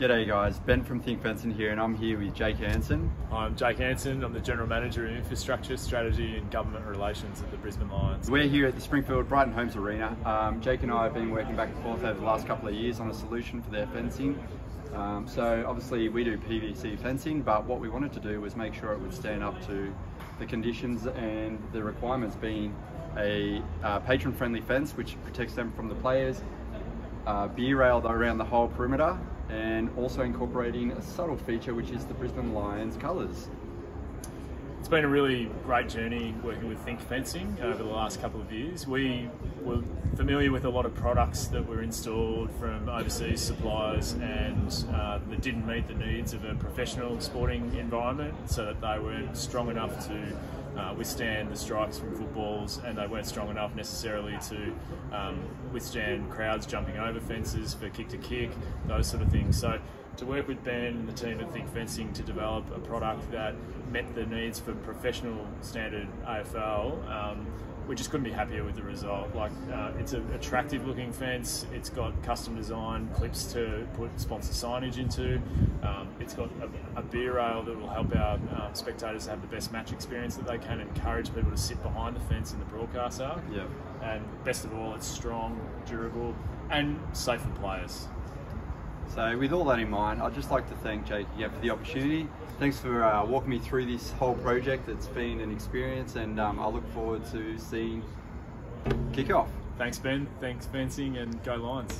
G'day guys, Ben from Think Fencing here, and I'm here with Jake Hansen. I'm Jake Hansen. I'm the General Manager of Infrastructure, Strategy and Government Relations at the Brisbane Lions. We're here at the Springfield Brighton Homes Arena. Jake and I have been working back and forth over the last couple of years on a solution for their fencing. So obviously we do PVC fencing, but what we wanted to do was make sure it would stand up to the conditions and the requirements, being a patron-friendly fence which protects them from the players, beer rail around the whole perimeter, and also incorporating a subtle feature which is the Brisbane Lions colours. It's been a really great journey working with Think Fencing over the last couple of years. We were familiar with a lot of products that were installed from overseas suppliers and that didn't meet the needs of a professional sporting environment, so that they weren't strong enough to withstand the strikes from footballs, and they weren't strong enough necessarily to withstand crowds jumping over fences for kick to kick, those sort of things. So to work with Ben and the team at Think Fencing to develop a product that met the needs for professional standard AFL, we just couldn't be happier with the result. It's an attractive looking fence, it's got custom design clips to put sponsor signage into, it's got a beer rail that will help our spectators have the best match experience that they can, encourage people to sit behind the fence in the broadcast arc. Yep. And best of all, it's strong, durable and safe for players. So with all that in mind, I'd just like to thank Jake again for the opportunity. Thanks for walking me through this whole project. It's been an experience, and I look forward to seeing kick off. Thanks Ben, thanks Fencing, and go Lions.